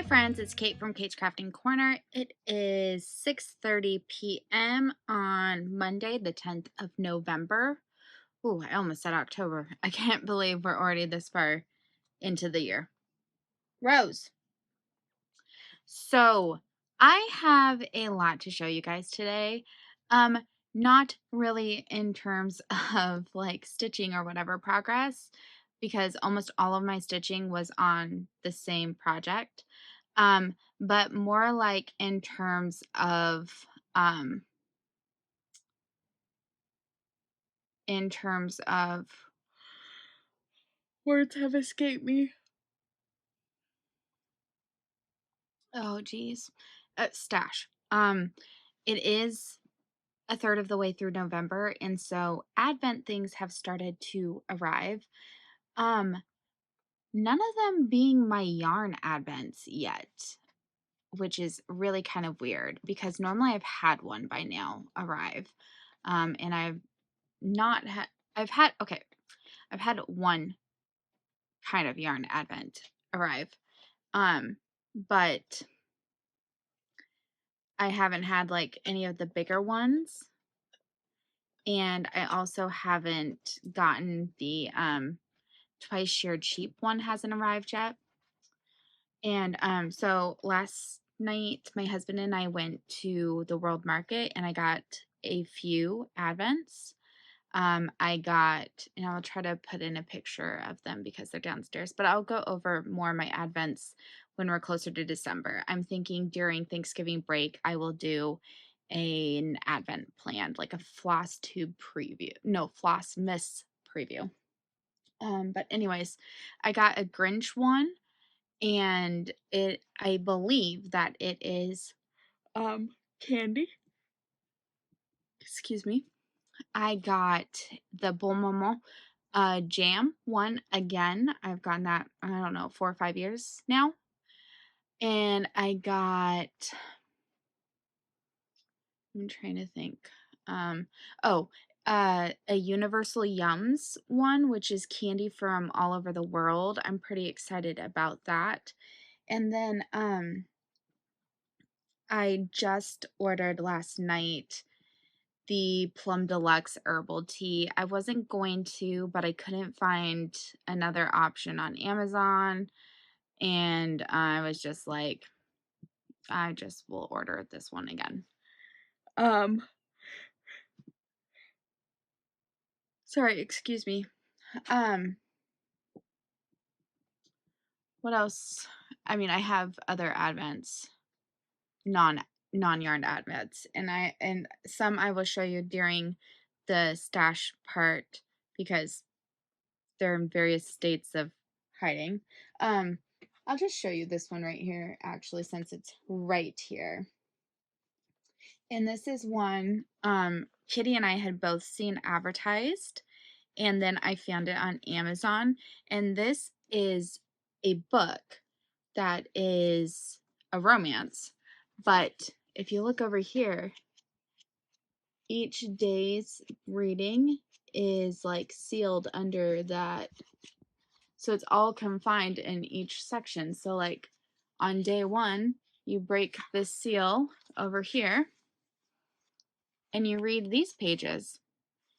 Hi friends, it's Kate from Kate's Crafting Corner. It is 6:30 p.m. on Monday, the 10th of November. Ooh, I almost said October. I can't believe we're already this far into the year. Rose. So, I have a lot to show you guys today. Not really in terms of like stitching or whatever progress, because almost all of my stitching was on the same project. But more like in terms of um words have escaped me. Oh geez. Stash. It is a third of the way through November, and so Advent things have started to arrive. Um, None of them being my yarn Advents yet, which is really kind of weird because normally I've had one by now arrive. And I've not had, I've had one kind of yarn Advent arrive. But I haven't had like any of the bigger ones. And I also haven't gotten the twice shared sheep one hasn't arrived yet. And so last night my husband and I went to the World Market and I got a few Advents. I got, and I'll try to put in a picture of them because they're downstairs, but I'll go over more of my Advents when we're closer to December. I'm thinking during Thanksgiving break, I will do an Advent planned, like a Flosstube preview. No, Flossmas preview. But anyways, I got a Grinch one, and I believe that it is candy. Excuse me. I got the Bon Moment jam one again. I've gotten that, I don't know, 4 or 5 years now. And I got, I'm trying to think. A Universal Yums one, which is candy from all over the world. I'm pretty excited about that. And then I just ordered last night the Plum Deluxe herbal tea. I wasn't going to, but I couldn't find another option on Amazon. And I was just like, I just will order this one again. Sorry, excuse me. What else? I mean, I have other Advents, non-yarn Advents, and some I will show you during the stash part because they're in various states of hiding. I'll just show you this one right here, actually, since it's right here. And this is one Kitty and I had both seen advertised, and then I found it on Amazon. And this is a book that is a romance. But if you look over here, each day's reading is like sealed under that. So it's all confined in each section. So like on day 1, you break this seal over here and you read these pages.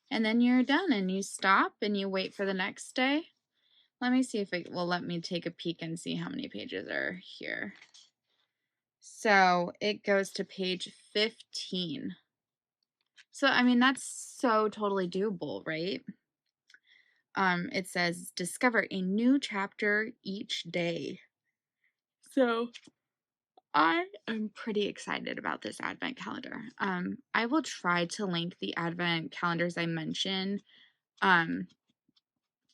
And then you're done and you stop and you wait for the next day. Let me see if it will let me take a peek and see how many pages are here. So it goes to page 15. So, I mean, that's so totally doable, right? It says discover a new chapter each day. So I am pretty excited about this advent calendar. I will try to link the advent calendars I mentioned down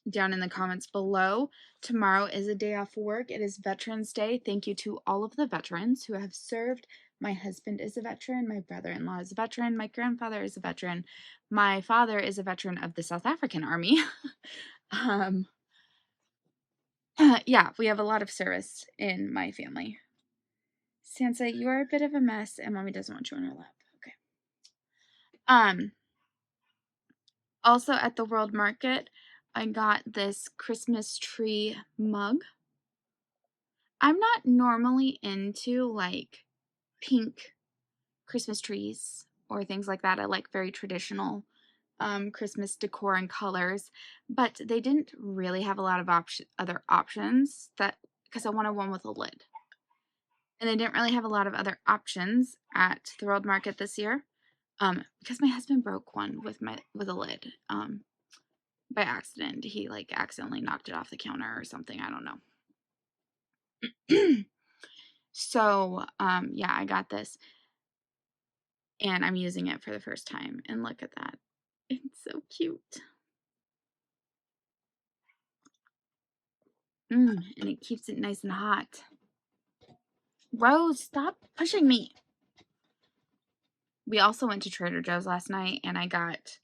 in the comments below. Tomorrow is a day off work. It is Veterans Day. Thank you to all of the veterans who have served. My husband is a veteran. My brother-in-law is a veteran. My grandfather is a veteran. My father is a veteran of the South African Army. Yeah, we have a lot of service in my family. Sansa, you are a bit of a mess, and Mommy doesn't want you on her lap. Okay. Also at the World Market, I got this Christmas tree mug. I'm not normally into, like, pink Christmas trees or things like that. I like very traditional, Christmas decor and colors, but they didn't really have a lot of other options that because I wanted one with a lid. And they didn't really have a lot of other options at the World Market this year, because my husband broke one with a lid, by accident. He, like, accidentally knocked it off the counter or something, I don't know. So, yeah, I got this, and I'm using it for the first time, and look at that. It's so cute. And it keeps it nice and hot. Rose, stop pushing me. We also went to Trader Joe's last night, and I got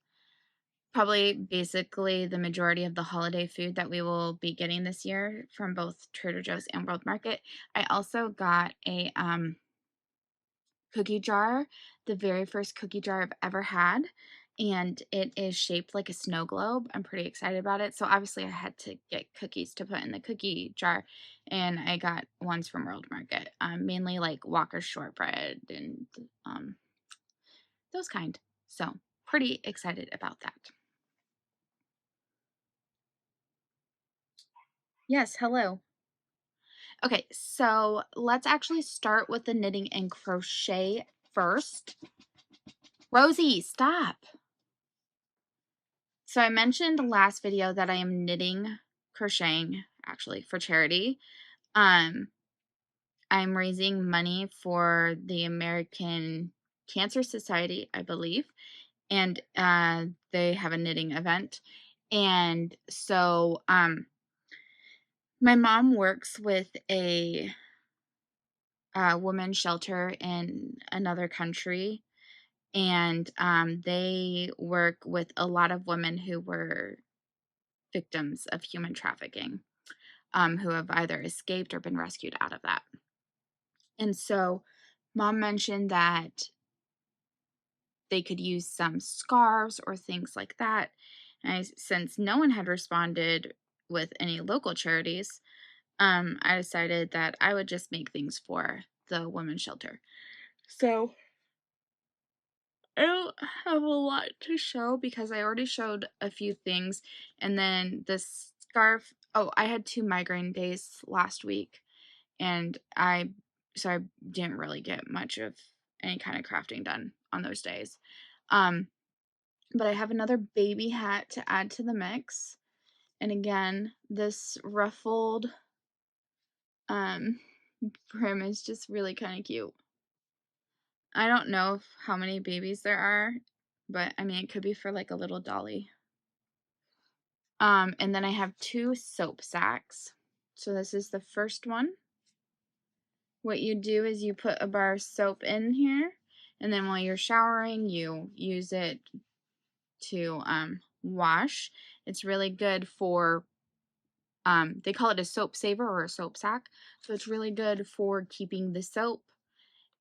probably basically the majority of the holiday food that we will be getting this year from both Trader Joe's and World Market. I also got a cookie jar, the very first cookie jar I've ever had, and it is shaped like a snow globe. I'm pretty excited about it. So obviously I had to get cookies to put in the cookie jar, and I got ones from World Market, mainly like Walker's shortbread and those kind. So pretty excited about that. Yes, hello. Okay, so let's actually start with the knitting and crochet first. Rosie, stop. So I mentioned last video that I am knitting, crocheting, actually, for charity. I'm raising money for the American Cancer Society, I believe, and they have a knitting event. And so my mom works with a women's shelter in another country, and they work with a lot of women who were victims of human trafficking, who have either escaped or been rescued out of that. And so mom mentioned that they could use some scarves or things like that. And since no one had responded with any local charities, I decided that I would just make things for the women's shelter. So I don't have a lot to show because I already showed a few things. And then the scarf, oh, I had 2 migraine days last week, and I didn't really get much of any kind of crafting done on those days. But I have another baby hat to add to the mix. And again, this ruffled brim is just really kind of cute. I don't know how many babies there are, but I mean, it could be for like a little dolly. And then I have 2 soap sacks. So this is the first one. What you do is you put a bar of soap in here, and then while you're showering, you use it to wash. It's really good for, they call it a soap saver or a soap sack. So it's really good for keeping the soap,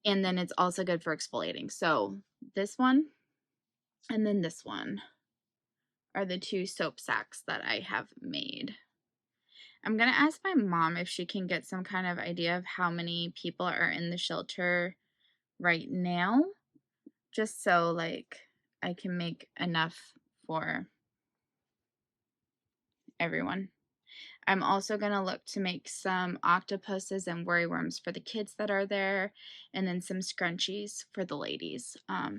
and then it's also good for exfoliating. So this one and then this one are the 2 soap sacks that I have made. I'm going to ask my mom if she can get some kind of idea of how many people are in the shelter right now, just so like I can make enough for everyone. I'm also going to look to make some octopuses and worryworms for the kids that are there, and then some scrunchies for the ladies. I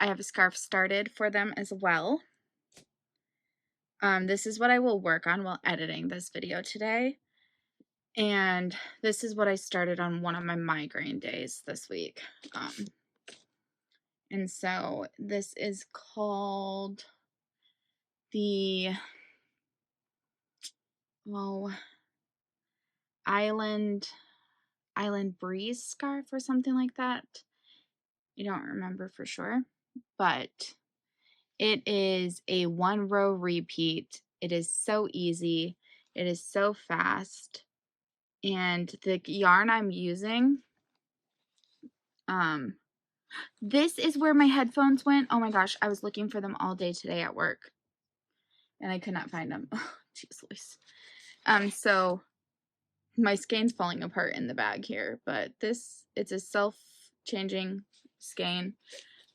have a scarf started for them as well. This is what I will work on while editing this video today. And this is what I started on one of my migraine days this week. And so this is called the, Island Breeze scarf or something like that. I don't remember for sure, but it is a 1-row repeat. It is so easy. It is so fast. And the yarn I'm using, this is where my headphones went. Oh my gosh, I was looking for them all day today at work, and I could not find them. Jeez Louise. So My skein's falling apart in the bag here, but it's a self-changing skein.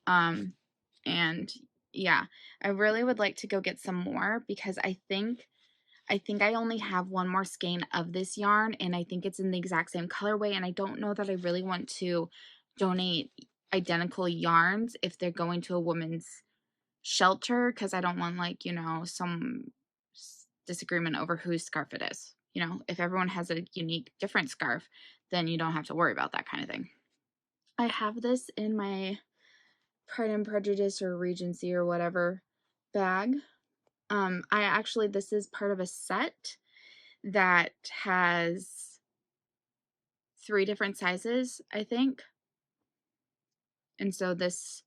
And yeah, I really would like to go get some more because I think I only have one more skein of this yarn, and I think it's in the exact same colorway, and I don't know that I really want to donate identical yarns if they're going to a woman's shelter, because I don't want, like, some disagreement over whose scarf it is. If everyone has a unique different scarf, then you don't have to worry about that kind of thing. I have this in my Pride and Prejudice or Regency or whatever bag. This is part of a set that has 3 different sizes, I think. And so this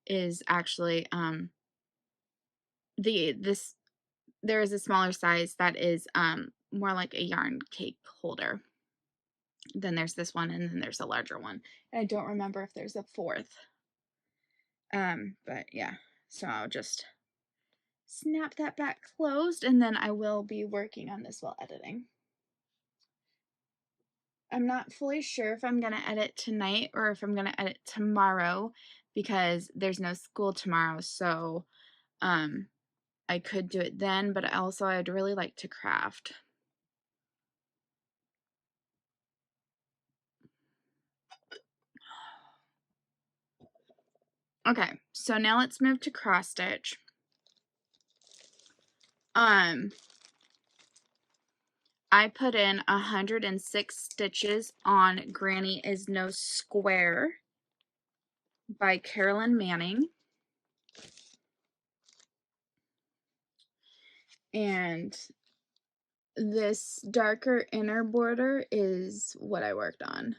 is actually there is a smaller size that is more like a yarn cake holder. Then there's this one, and then there's a larger one. And I don't remember if there's a 4th. But yeah, so I'll just snap that back closed, and then I will be working on this while editing. I'm not fully sure if I'm going to edit tonight or if I'm going to edit tomorrow because there's no school tomorrow, so I could do it then, but also I'd really like to craft. Okay, so now let's move to cross stitch. I put in 106 stitches on Granny Is No Square by Carolyn Manning. And this darker inner border is what I worked on.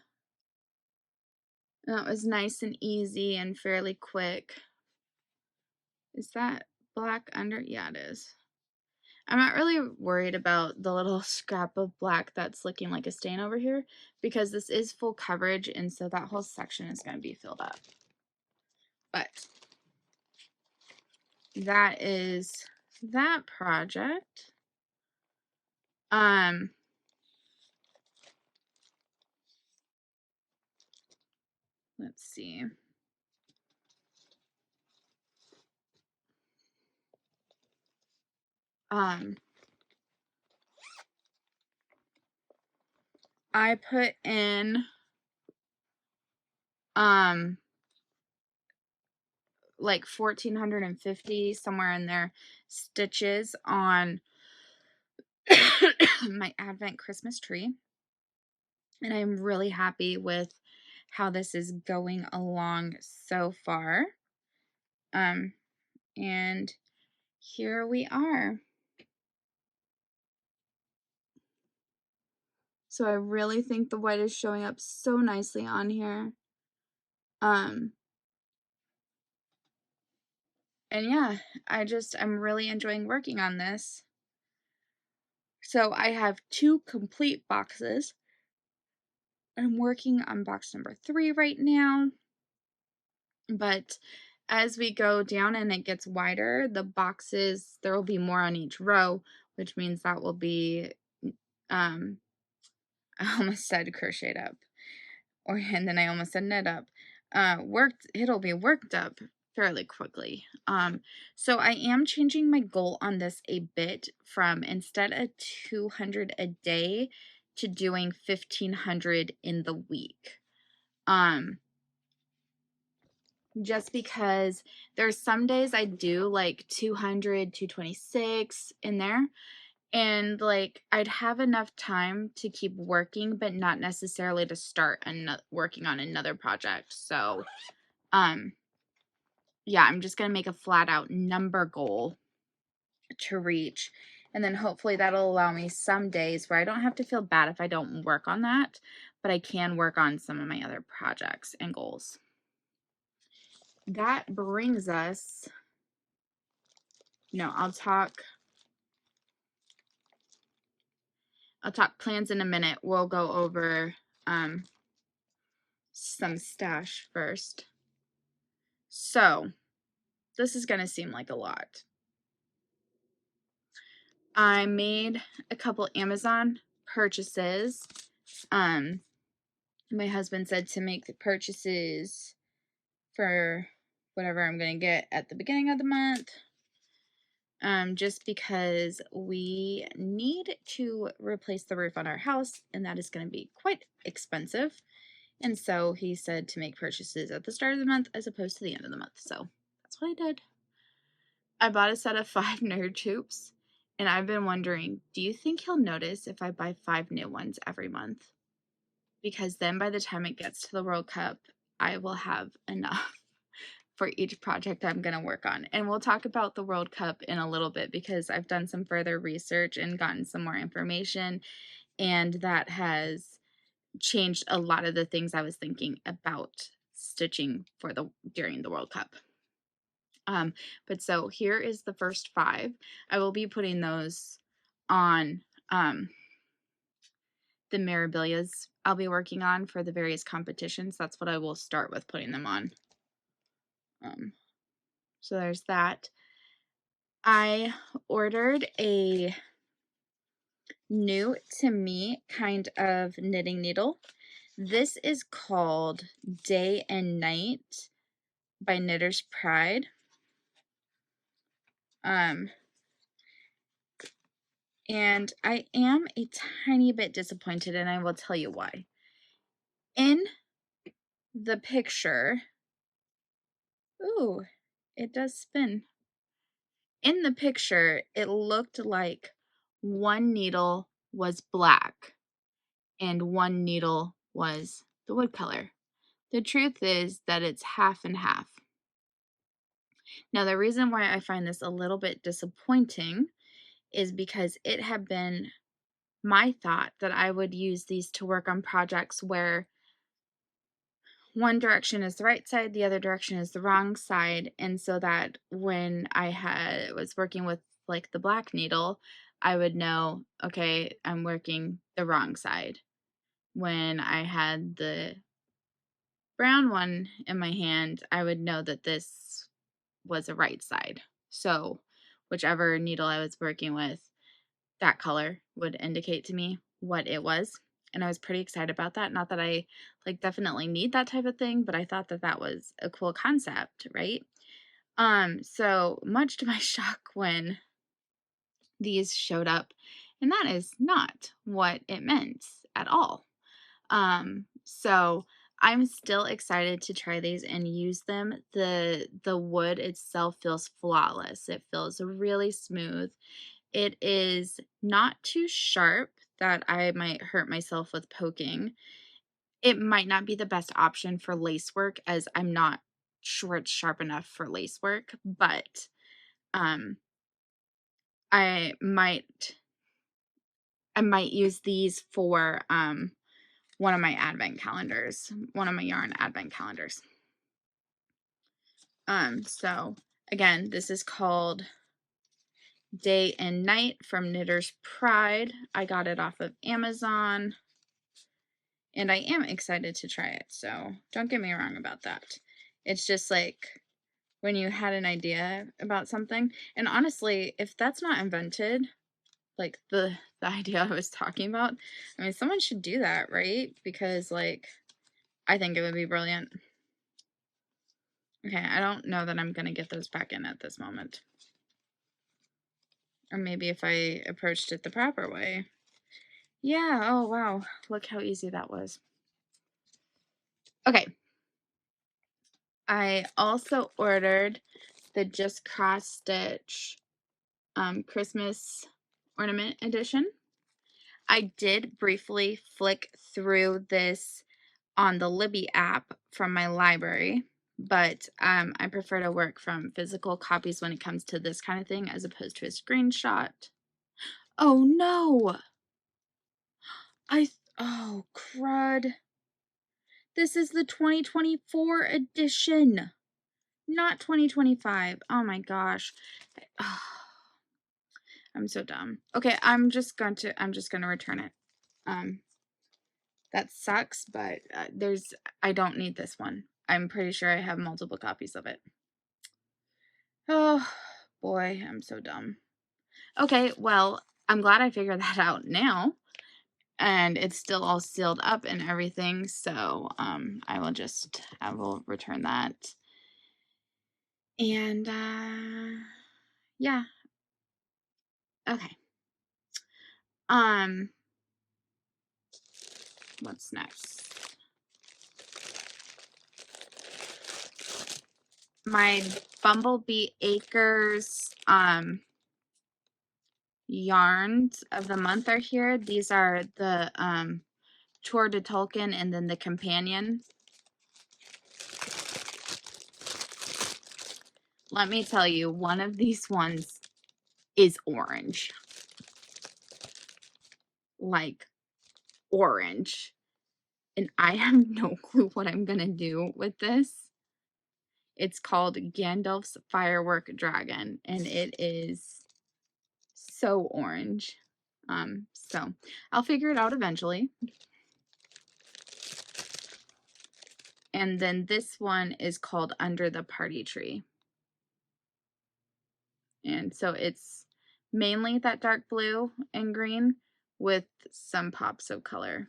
And that was nice and easy and fairly quick. Is that black under? Yeah, it is. I'm not really worried about the little scrap of black that's looking like a stain over here because this is full coverage, and so that whole section is going to be filled up. But that is that project. Let's see. I put in like 1,450 somewhere in there stitches on my Advent Christmas tree, and I'm really happy with how this is going along so far. And here we are. So I really think the white is showing up so nicely on here. And yeah, I'm really enjoying working on this. So I have 2 complete boxes. I'm working on box number 3 right now. But as we go down and it gets wider, the boxes, there will be more on each row, which means that will be, I almost said crocheted up, and then I almost said knit up. It'll be worked up fairly quickly. So I am changing my goal on this a bit from instead of 200 a day to doing 1,500 in the week. Just because there's some days I do like 200, 226 in there, and like I'd have enough time to keep working, but not necessarily to start working on another project. So yeah, I'm just gonna make a flat out number goal to reach, and then hopefully that'll allow me some days where I don't have to feel bad if I don't work on that, but I can work on some of my other projects and goals. That brings us, I'll talk plans in a minute. We'll go over some stash first. So this is gonna seem like a lot. I made a couple Amazon purchases. My husband said to make the purchases for whatever I'm going to get at the beginning of the month. Just because we need to replace the roof on our house, and that is going to be quite expensive. And so he said to make purchases at the start of the month as opposed to the end of the month. So that's what I did. I bought a set of 5 nerd tubes, and I've been wondering, do you think he'll notice if I buy 5 new ones every month? Because then by the time it gets to the World Cup, I will have enough for each project I'm going to work on. And we'll talk about the World Cup in a little bit because I've done some further research and gotten some more information, and that has changed a lot of the things I was thinking about stitching for during the World Cup. But so here is the first 5. I will be putting those on the memorabilias I'll be working on for the various competitions. That's what I will start with, putting them on. So there's that. I ordered a new to me kind of knitting needle. This is called Day and Night by Knitter's Pride. And I am a tiny bit disappointed, and I will tell you why. In the picture, ooh, it does spin. In the picture, it looked like one needle was black and one needle was the wood color. The truth is that it's half and half. Now, the reason why I find this a little bit disappointing is because it had been my thought that I would use these to work on projects where one direction is the right side, the other direction is the wrong side, and so that when I was working with like the black needle, I would know, okay, I'm working the wrong side. When I had the brown one in my hand, I would know that this was a right side. So whichever needle I was working with, that color would indicate to me what it was. And I was pretty excited about that. Not that I like definitely need that type of thing, but I thought that that was a cool concept, right? So much to my shock when these showed up, and that is not what it meant at all. So I'm still excited to try these and use them. The wood itself feels flawless. It feels really smooth. It is not too sharp that I might hurt myself with poking. It might not be the best option for lace work, as I'm not sure it's sharp enough for lace work, but I might use these for one of my advent calendars, one of my yarn advent calendars. So again, this is called Day and Night from Knitter's Pride. I got it off of Amazon, and I am excited to try it, so don't get me wrong about that. It's just like when you had an idea about something, and honestly, if that's not invented, like the idea I was talking about, I mean, someone should do that, right? Because like, I think it would be brilliant. Okay, I don't know that I'm gonna get those back in at this moment. Or maybe if I approached it the proper way. Yeah, oh wow, look how easy that was. Okay. I also ordered the Just Cross Stitch Christmas ornament edition. I did briefly flick through this on the Libby app from my library, but I prefer to work from physical copies when it comes to this kind of thing as opposed to a screenshot. Oh no! Oh crud. This is the 2024 edition, not 2025. Oh my gosh. I'm so dumb. Okay, I'm just going to return it. That sucks, but I don't need this one. I'm pretty sure I have multiple copies of it. Oh boy, I'm so dumb. Okay, well, I'm glad I figured that out now. and it's still all sealed up and everything, so I will return that. And yeah. Okay. What's next? My Bumblebee Acres yarns of the month are here. These are the Tour de Tolkien and then the companion. Let me tell you, one of these ones is orange. Like orange. And I have no clue what I'm gonna do with this. It's called Gandalf's Firework Dragon, and it is so orange. So I'll figure it out eventually. And then this one is called Under the Party Tree. And so it's mainly that dark blue and green with some pops of color.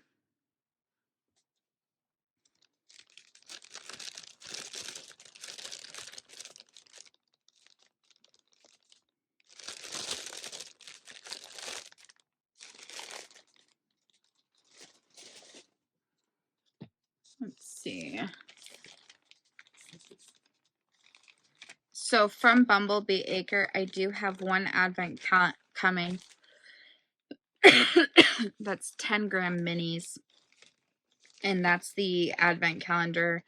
Let's see. So from Bumblebee Acre, I do have one advent coming. That's 10-gram minis. And that's the advent calendar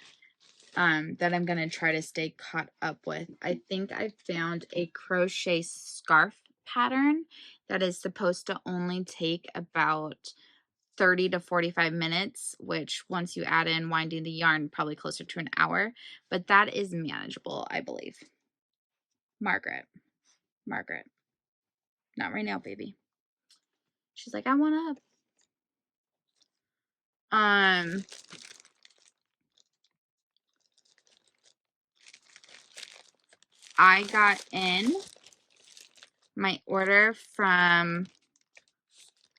that I'm going to try to stay caught up with. I think I found a crochet scarf pattern that is supposed to only take about 30 to 45 minutes, which once you add in winding the yarn, probably closer to an hour, but that is manageable, I believe. Margaret, not right now, baby. She's like, I want up. I got in my order from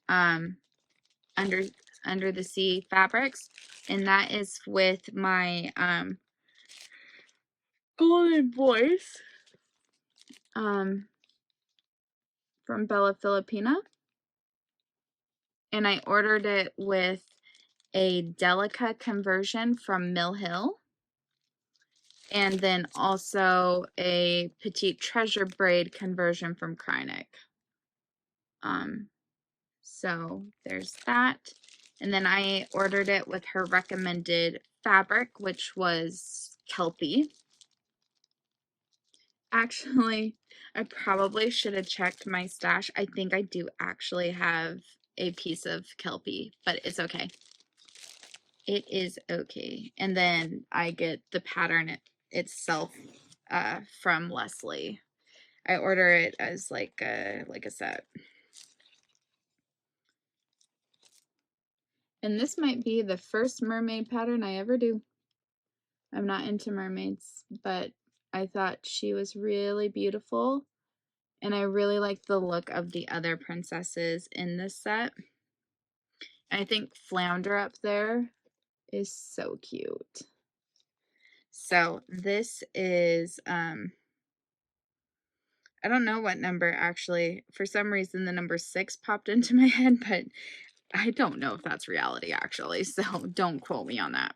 under the Sea Fabrics, and that is with my Golden Voice from Bella Filipina, and I ordered it with a Delica conversion from Mill Hill, and then also a Petite Treasure braid conversion from Kreinik. So there's that. And then I ordered it with her recommended fabric, which was Kelpie. Actually, I probably should have checked my stash. I think I do actually have a piece of Kelpie, but it's okay. It is okay. And then I get the pattern itself from Leslie. I order it as like a set. And this might be the first mermaid pattern I ever do. I'm not into mermaids, but I thought she was really beautiful. And I really like the look of the other princesses in this set. And I think Flounder up there is so cute. So this is, I don't know what number actually. For some reason, the number 6 popped into my head, but I don't know if that's reality actually. So don't quote me on that.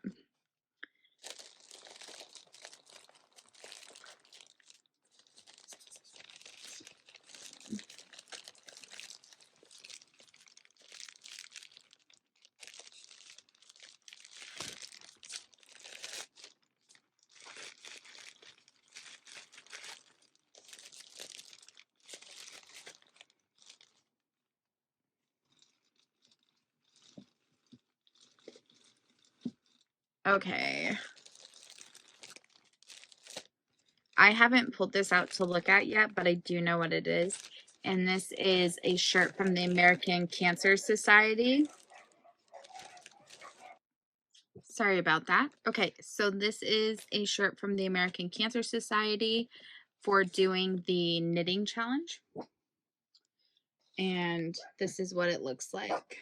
Okay. I haven't pulled this out to look at yet, but I do know what it is. And this is a shirt from the American Cancer Society. Sorry about that. Okay, so this is a shirt from the American Cancer Society for doing the knitting challenge. And this is what it looks like.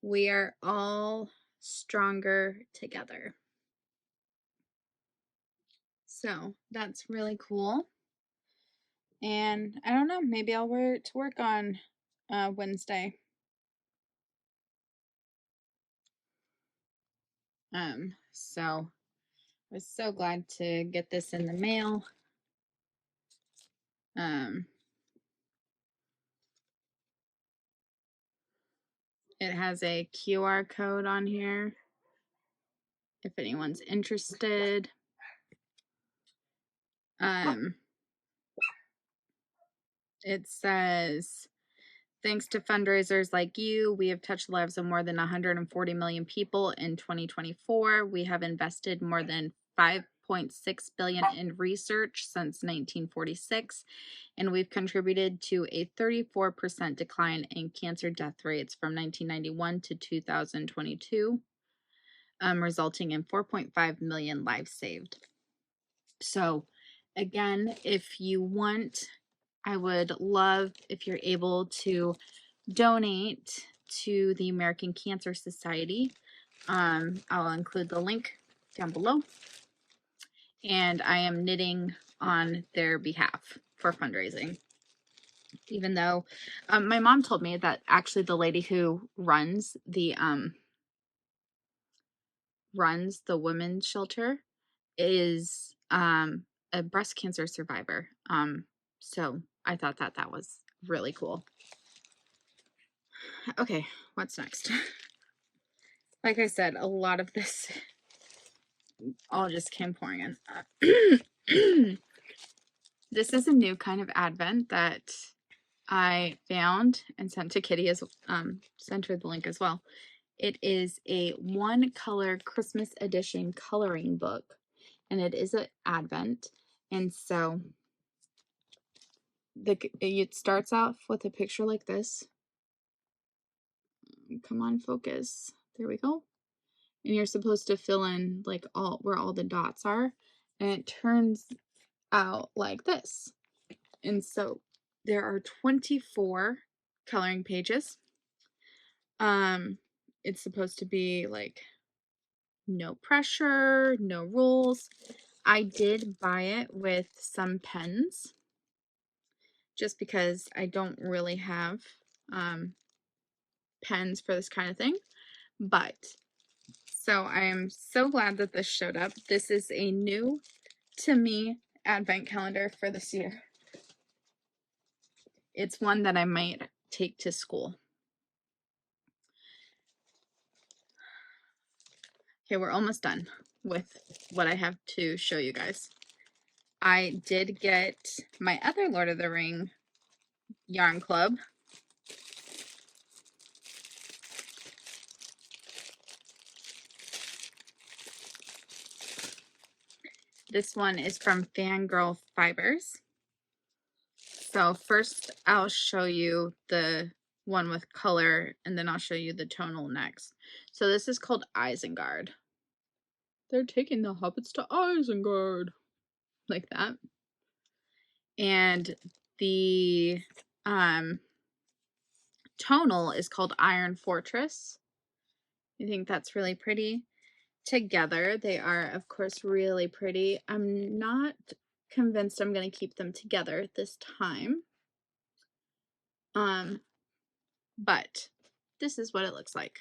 we are all stronger together. So that's really cool. And I don't know, maybe I'll wear it to work on Wednesday. So I was so glad to get this in the mail. It has a QR code on here if anyone's interested. It says, thanks to fundraisers like you, we have touched the lives of more than 140 million people in 2024. We have invested more than 5.6 billion in research since 1946, and we've contributed to a 34% decline in cancer death rates from 1991 to 2022, resulting in 4.5 million lives saved. So again, if you want, I would love if you're able to donate to the American Cancer Society. I'll include the link down below. And I am knitting on their behalf for fundraising. Even though my mom told me that actually the lady who runs the women's shelter is a breast cancer survivor. So I thought that was really cool. Okay, what's next? Like I said, a lot of this all just came pouring in. This is a new kind of advent that I found and sent to Kitty, as sent her the link as well. It is a one color Christmas edition coloring book, and it is an advent. And so it starts off with a picture like this. Come on, focus. There we go. And you're supposed to fill in like where all the dots are, and it turns out like this. And so there are 24 coloring pages. It's supposed to be like no pressure, no rules. I did buy it with some pens just because I don't really have pens for this kind of thing. But so I am so glad that this showed up. This is a new to me advent calendar for this year. It's one that I might take to school. Okay, we're almost done with what I have to show you guys. I did get my other Lord of the Ring yarn club. This one is from Fangirl Fibers. So first I'll show you the one with color, and then I'll show you the tonal next. So this is called Isengard. They're taking the hobbits to Isengard. Like that. And the tonal is called Iron Fortress. I think that's really pretty. Together, they are, of course, really pretty. I'm not convinced I'm going to keep them together this time. But this is what it looks like.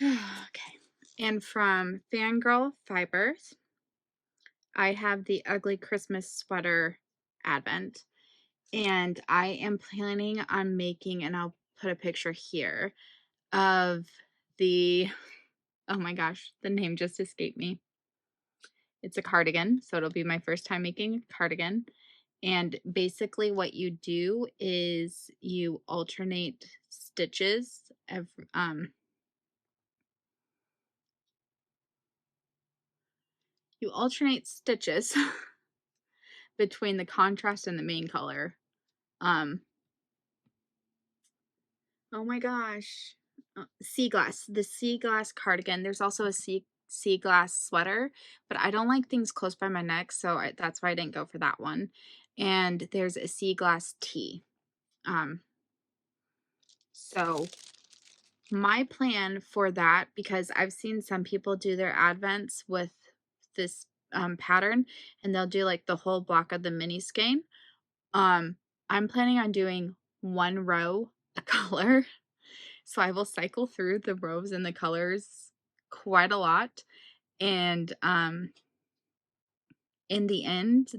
Okay. And from Fangirl Fibers, I have the Ugly Christmas Sweater Advent. And I am planning on making, and I'll put a picture here, of the, oh my gosh, the name just escaped me. It's a cardigan, so it'll be my first time making a cardigan. And basically what you do is you alternate stitches between the contrast and the main color. Oh my gosh. Sea glass. The sea glass cardigan. There's also a sea glass sweater, but I don't like things close by my neck, so that's why I didn't go for that one. And there's a sea glass tee. So my plan for that, because I've seen some people do their advents with this pattern, and they'll do like the whole block of the mini skein. I'm planning on doing one row a color. So I will cycle through the rows and the colors quite a lot. And in the end,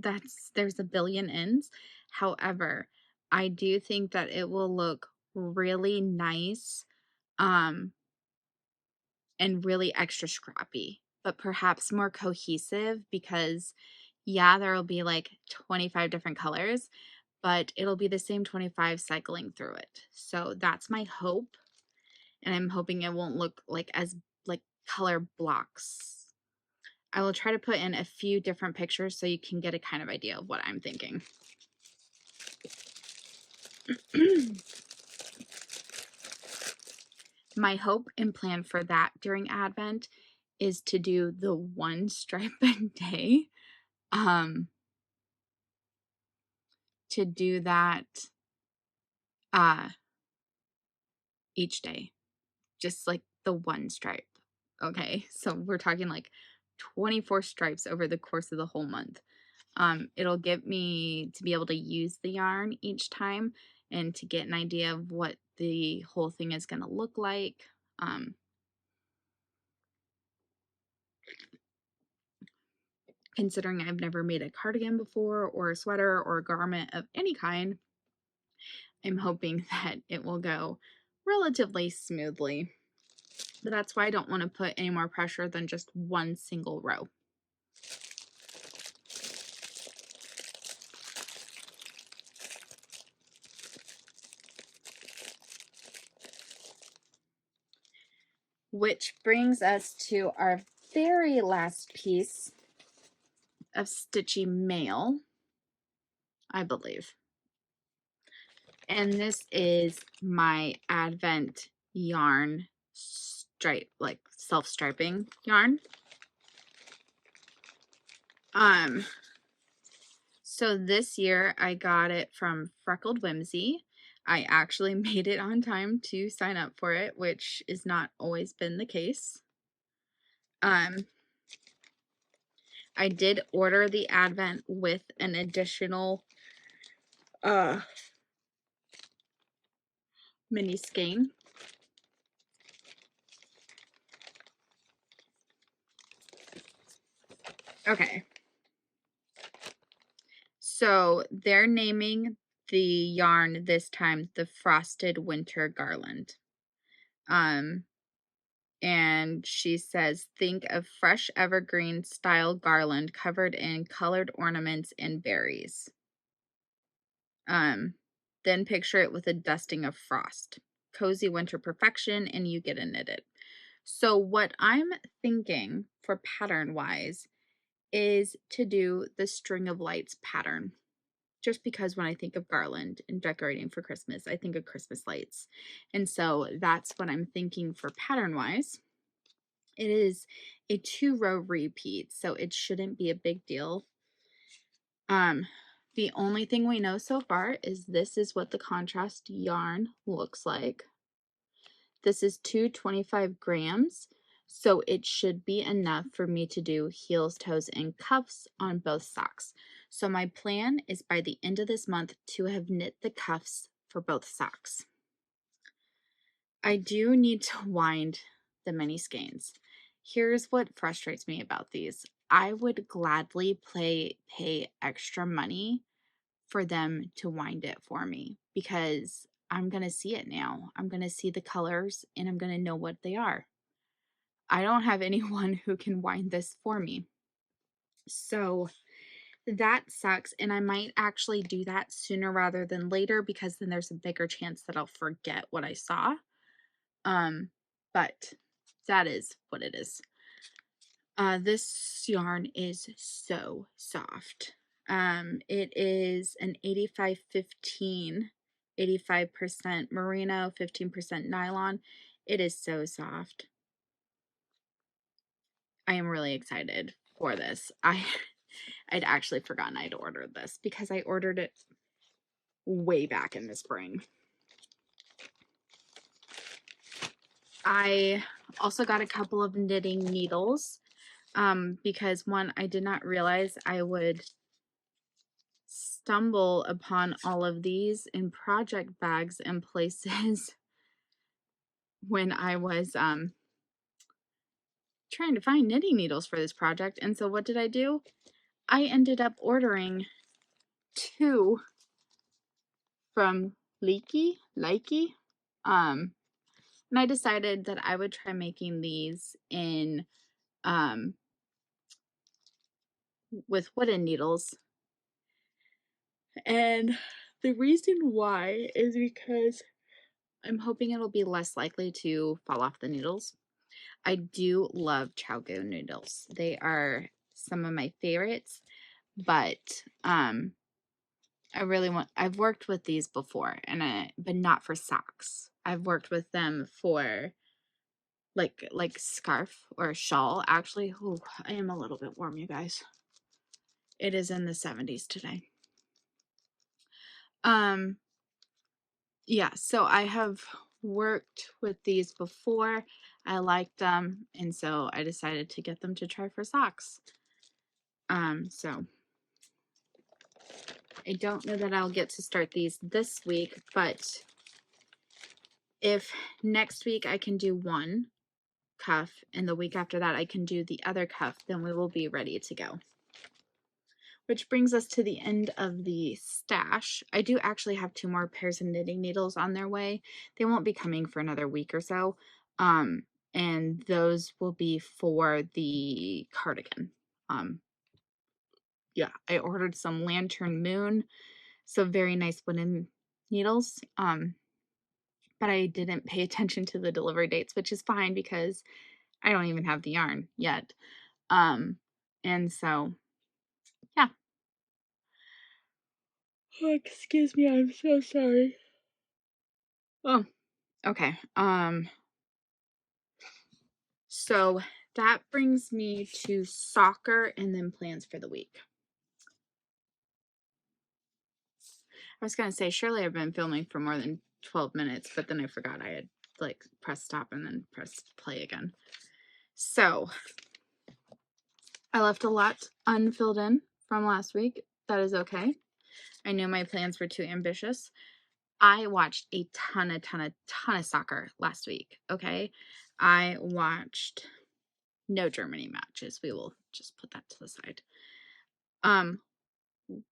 there's a billion ends. However, I do think that it will look really nice and really extra scrappy, but perhaps more cohesive because yeah, there'll be like 25 different colors, but it'll be the same 25 cycling through it. So that's my hope, and I'm hoping it won't look like as like color blocks. I will try to put in a few different pictures so you can get a kind of idea of what I'm thinking. My hope and plan for that during Advent is to do the one stripe a day. To do that each day. Just like the one stripe. Okay. So we're talking like 24 stripes over the course of the whole month. It'll get me to be able to use the yarn each time and to get an idea of what the whole thing is going to look like. Considering I've never made a cardigan before or a sweater or a garment of any kind, I'm hoping that it will go relatively smoothly. But that's why I don't want to put any more pressure than just one single row. Which brings us to our very last piece of stitchy mail, I believe. And this is my Advent yarn stripe, like self-striping yarn. So this year I got it from Freckled Whimsy. I actually made it on time to sign up for it, which is not always been the case. I did order the Advent with an additional mini skein. Okay. So they're naming the yarn this time the Frosted Winter Garland. And she says, think of fresh evergreen style garland covered in colored ornaments and berries. Then picture it with a dusting of frost. Cozy winter perfection, and you get a knitted. So what I'm thinking for pattern wise is to do the string of lights pattern. Just because when I think of garland and decorating for Christmas, I think of Christmas lights. And so that's what I'm thinking for pattern wise. It is a 2-row repeat, so it shouldn't be a big deal. The only thing we know so far is this is what the contrast yarn looks like. This is 225 grams, so it should be enough for me to do heels, toes, and cuffs on both socks. So my plan is by the end of this month to have knit the cuffs for both socks. I do need to wind the mini skeins. Here's what frustrates me about these. I would gladly pay extra money for them to wind it for me because I'm going to see it now. I'm going to see the colors and I'm going to know what they are. I don't have anyone who can wind this for me. So that sucks. And I might actually do that sooner rather than later because then there's a bigger chance that I'll forget what I saw. But that is what it is. This yarn is so soft. It is an 85-15, 85% merino, 15% nylon. It is so soft. I am really excited for this. I'd actually forgotten I'd ordered this because I ordered it way back in the spring. I also got a couple of knitting needles because one, I did not realize I would stumble upon all of these in project bags and places when I was trying to find knitting needles for this project. And so what did I do? I ended up ordering 2 from Likey. And I decided that I would try making these in with wooden needles. And the reason why is because I'm hoping it'll be less likely to fall off the needles. I do love Chowgo noodles. They are some of my favorites, but I've worked with these before, and but not for socks. I've worked with them for like scarf or shawl. Actually, oh, I am a little bit warm, you guys. It is in the 70s today. Yeah, so I have worked with these before. I liked them, and so I decided to get them to try for socks. So I don't know that I'll get to start these this week, but if next week I can do one cuff and the week after that I can do the other cuff, then we will be ready to go. Which brings us to the end of the stash. I do actually have 2 more pairs of knitting needles on their way. They won't be coming for another week or so. And those will be for the cardigan. Yeah, I ordered some Lantern Moon, so very nice wooden needles. But I didn't pay attention to the delivery dates, which is fine because I don't even have the yarn yet. And so, yeah. Oh, excuse me, I'm so sorry. Oh, okay. So that brings me to soccer and then plans for the week. I was gonna say, surely I've been filming for more than 12 minutes, but then I forgot I had like pressed stop and then pressed play again. So I left a lot unfilled in from last week. That is okay. I knew my plans were too ambitious. I watched a ton of soccer last week. Okay. I watched no Germany matches. We will just put that to the side.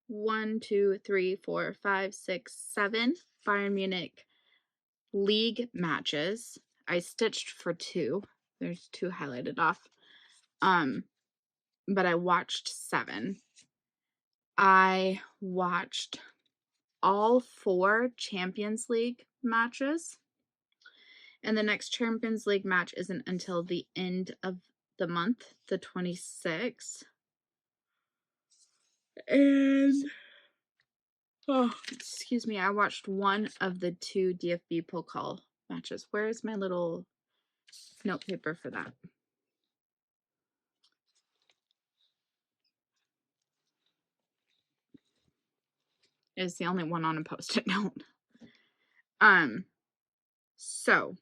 1, 2, 3, 4, 5, 6, 7 Bayern Munich league matches. I stitched for 2. There's 2 highlighted off. But I watched 7. I watched all 4 Champions League matches. And the next Champions League match isn't until the end of the month, the 26th. And oh, excuse me, I watched 1 of the 2 DFB Pokal matches. Where is my little note paper for that? It's the only one on a post-it note. So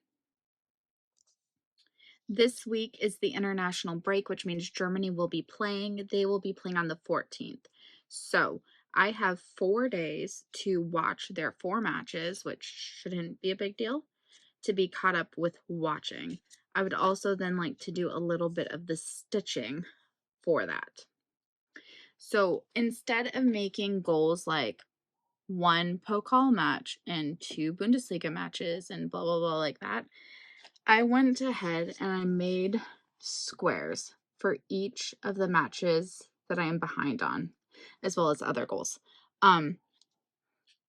this week is the international break, which means Germany will be playing. They will be playing on the 14th. So I have 4 days to watch their 4 matches, which shouldn't be a big deal, to be caught up with watching. I would also then like to do a little bit of the stitching for that. So instead of making goals like 1 Pokal match and 2 Bundesliga matches and blah, blah, blah like that, I went ahead and I made squares for each of the matches that I am behind on, as well as other goals. And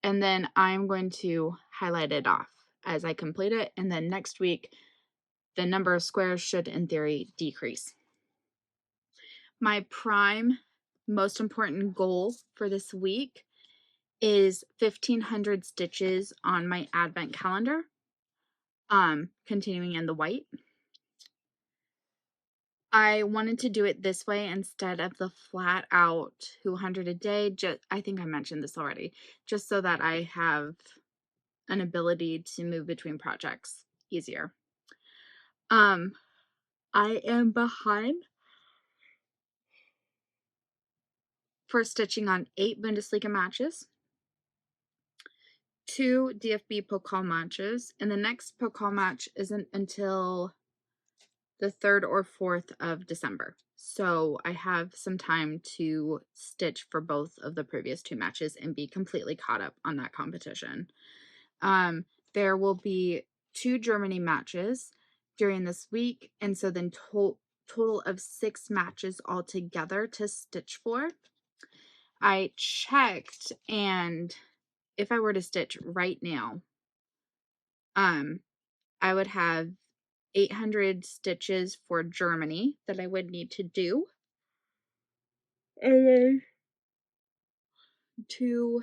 then I'm going to highlight it off as I complete it. And then next week, the number of squares should, in theory, decrease. My prime, most important goal for this week is 1,500 stitches on my advent calendar, continuing in the white. I wanted to do it this way instead of the flat out 200 a day. I think I mentioned this already, just so that I have an ability to move between projects easier. I am behind for stitching on 8 Bundesliga matches, 2 DFB Pokal matches, and the next Pokal match isn't until the 3rd or 4th of December. So I have some time to stitch for both of the previous 2 matches and be completely caught up on that competition. There will be 2 Germany matches during this week, and so then total of 6 matches altogether to stitch for. I checked, and if I were to stitch right now, I would have 800 stitches for Germany that I would need to do. And then 2,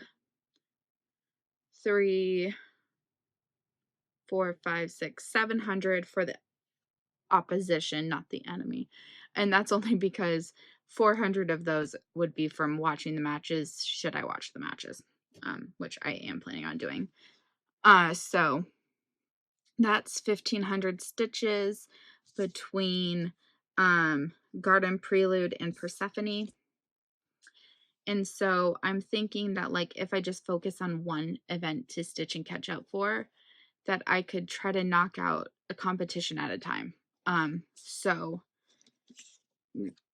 3, 4, 5, 6, 700 for the opposition, not the enemy. And that's only because 400 of those would be from watching the matches, should I watch the matches, which I am planning on doing. So that's 1,500 stitches between Garden Prelude and Persephone. And so I'm thinking that, like, if I just focus on one event to stitch and catch up for, that I could try to knock out a competition at a time. So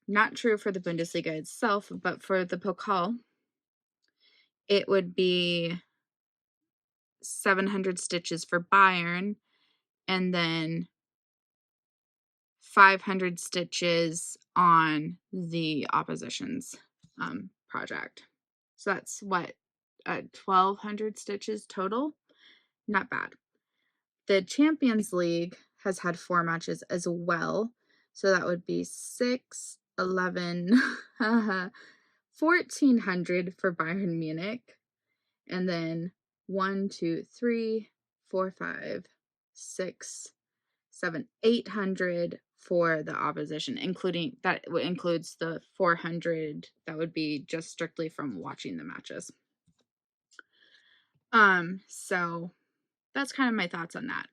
not true for the Bundesliga itself, but for the Pokal, it would be 700 stitches for Bayern, and then 500 stitches on the opposition's project. So that's what, 1,200 stitches total? Not bad. The Champions League has had 4 matches as well. So that would be 6, 11, 1,400 for Bayern Munich. And then 1, 2, 3, 4, 5, 6, 7, 800 for the opposition, including that includes the 400 that would be just strictly from watching the matches. So that's kind of my thoughts on that,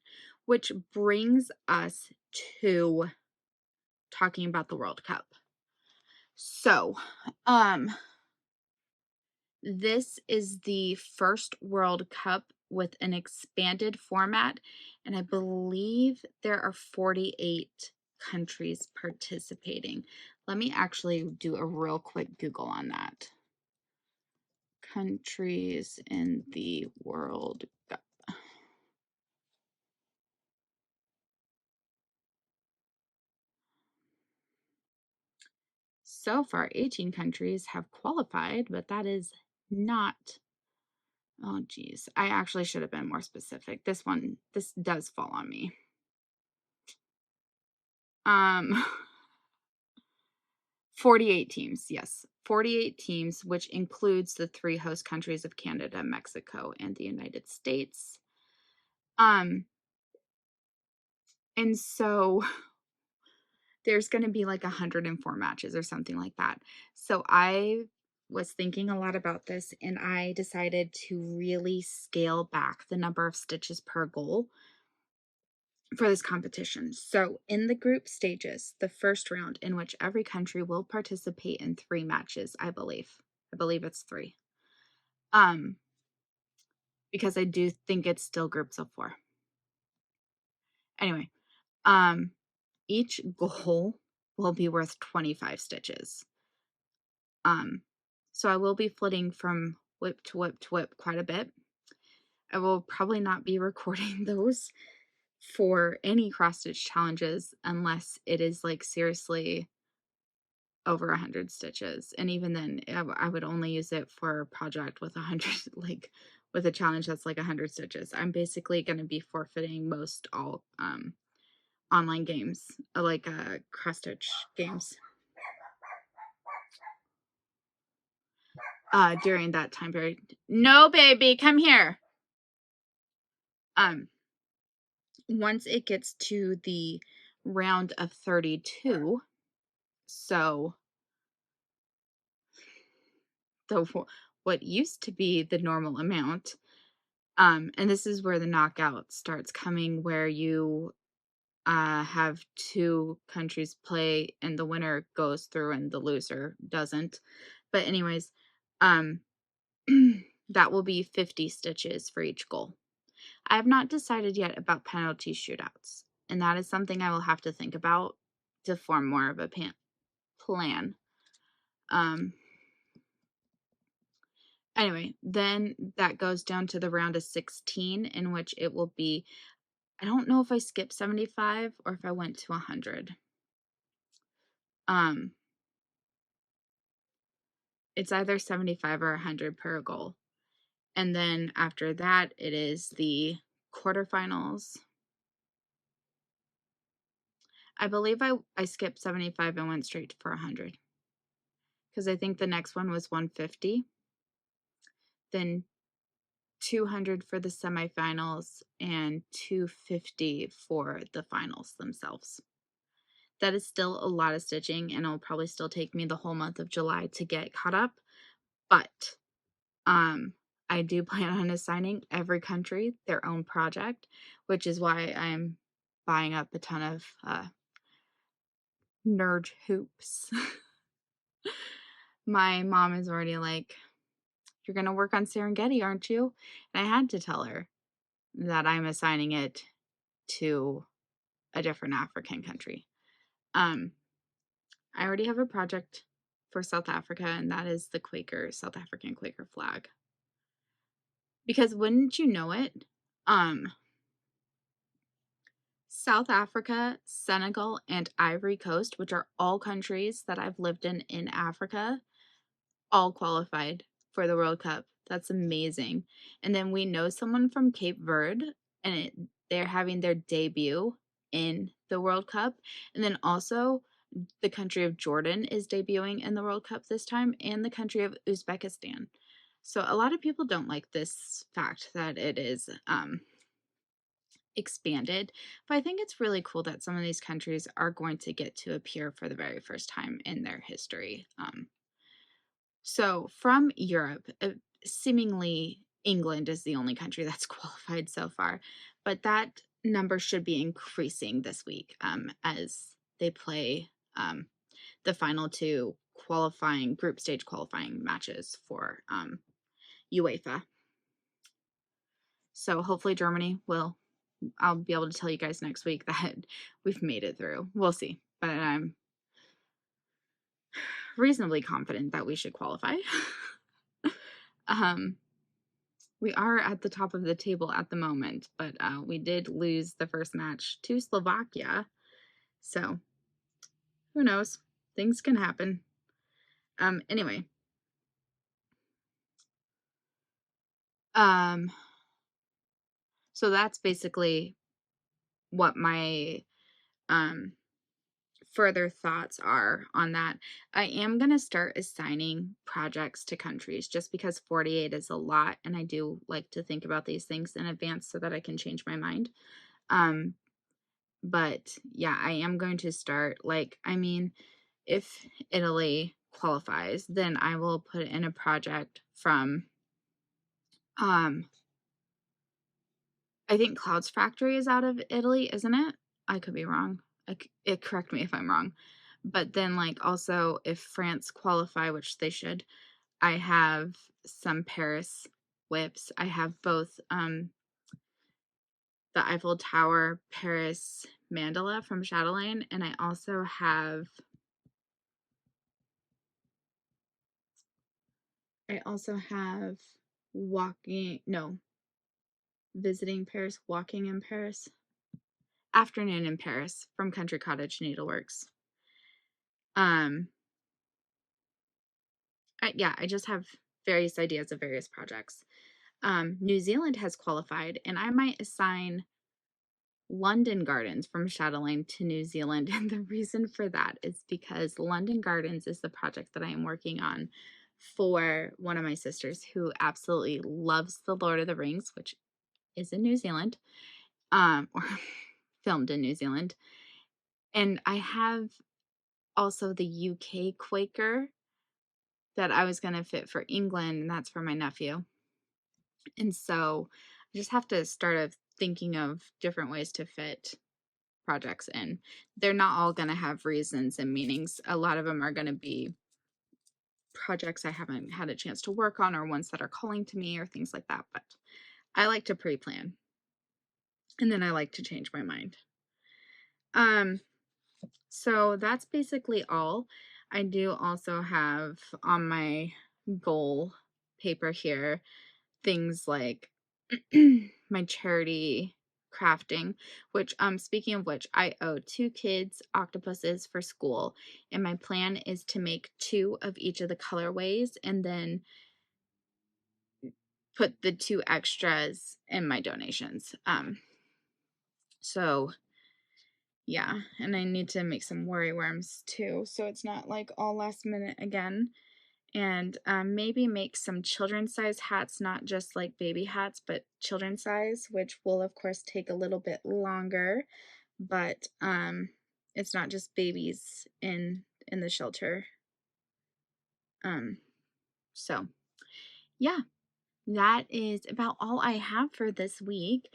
which brings us to talking about the World Cup. So, this is the first World Cup with an expanded format, and I believe there are 48 countries participating. Let me actually do a real quick Google on that. Countries in the World Cup. So far, 18 countries have qualified, but that is not... Oh, geez. I actually should have been more specific. This does fall on me. 48 teams, yes. 48 teams, which includes the 3 host countries of Canada, Mexico, and the United States. And so there's going to be like 104 matches or something like that. So I was thinking a lot about this, and I decided to really scale back the number of stitches per goal for this competition. So in the group stages, the first round, in which every country will participate in 3 matches, I believe it's 3. Because I do think it's still groups of 4. Anyway, each goal will be worth 25 stitches. So I will be flitting from whip to whip to whip quite a bit. I will probably not be recording those for any cross stitch challenges unless it is like seriously over 100 stitches, and even then I would only use it for a project with 100, like with a challenge that's like 100 stitches. I'm basically going to be forfeiting most all online games, like cross stitch games, during that time period. No, baby, come here. Once it gets to the round of 32, so what used to be the normal amount, and this is where the knockout starts coming, where you have two countries play and the winner goes through and the loser doesn't. But anyways, um that will be 50 stitches for each goal. I have not decided yet about penalty shootouts, and that is something I will have to think about to form more of a plan. Anyway, then that goes down to the round of 16, in which it will be, I don't know if I skipped 75 or if I went to 100. It's either 75 or 100 per goal. And then after that, it is the quarterfinals. I believe I skipped 75 and went straight for 100. Because I think the next one was 150. Then 200 for the semifinals and 250 for the finals themselves. That is still a lot of stitching, and it'll probably still take me the whole month of July to get caught up. But I do plan on assigning every country their own project, which is why I'm buying up a ton of nerd hoops. My mom is already like, "You're going to work on Serengeti, aren't you?" And I had to tell her that I'm assigning it to a different African country. I already have a project for South Africa, and that is the South African Quaker flag. Because wouldn't you know it, South Africa, Senegal, and Ivory Coast, which are all countries that I've lived in Africa, all qualified for the World Cup. That's amazing. And then we know someone from Cape Verde, and they're having their debut in the World Cup. And then also the country of Jordan is debuting in the World Cup this time, and the country of Uzbekistan. So a lot of people don't like this fact that it is expanded, but I think it's really cool that some of these countries are going to get to appear for the very first time in their history. So from Europe, seemingly England is the only country that's qualified so far, but that number should be increasing this week as they play the final two group stage qualifying matches for UEFA. So hopefully Germany I'll be able to tell you guys next week that we've made it through. We'll see, but I'm reasonably confident that we should qualify. We are at the top of the table at the moment, but we did lose the first match to Slovakia. So who knows? Things can happen. Anyway. So that's basically what my further thoughts are on that. I am going to start assigning projects to countries just because 48 is a lot, and I do like to think about these things in advance so that I can change my mind. But yeah, I am going to start, if Italy qualifies, then I will put in a project from I think Clouds Factory is out of Italy, isn't it? I could be wrong. Correct me if I'm wrong. But then, also, if France qualify, which they should, I have some Paris whips. I have both the Eiffel Tower Paris mandala from Chatelaine, and I also have visiting Paris, walking in Paris, afternoon in Paris from Country Cottage Needleworks. I just have various ideas of various projects. New Zealand has qualified, and I might assign London Gardens from Chatelaine to New Zealand. And the reason for that is because London Gardens is the project that I am working on for one of my sisters who absolutely loves The Lord of the Rings, which is in New Zealand, or filmed in New Zealand. And I have also the UK Quaker that I was going to fit for England, and that's for my nephew. And so I just have to start thinking of different ways to fit projects in. They're not all going to have reasons and meanings. A lot of them are going to be projects I haven't had a chance to work on or ones that are calling to me or things like that. But I like to pre-plan, and then I like to change my mind. So that's basically all. I do also have on my goal paper here things like my charity crafting, which speaking of which, I owe 2 kids octopuses for school, and my plan is to make 2 of each of the colorways and then put the 2 extras in my donations. So yeah, and I need to make some worry worms too, so it's not like all last minute again. And maybe make some children's size hats, not just like baby hats, but children's size, which will of course take a little bit longer, but it's not just babies in the shelter. So yeah, that is about all I have for this week.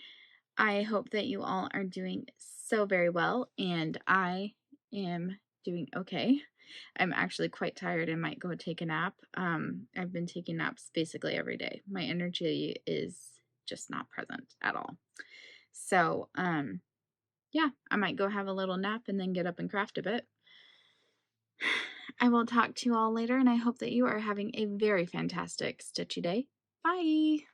I hope that you all are doing so very well, and I am doing okay. I'm actually quite tired and might go take a nap. I've been taking naps basically every day. My energy is just not present at all. So, yeah, I might go have a little nap and then get up and craft a bit. I will talk to you all later, and I hope that you are having a very fantastic stitchy day. Bye!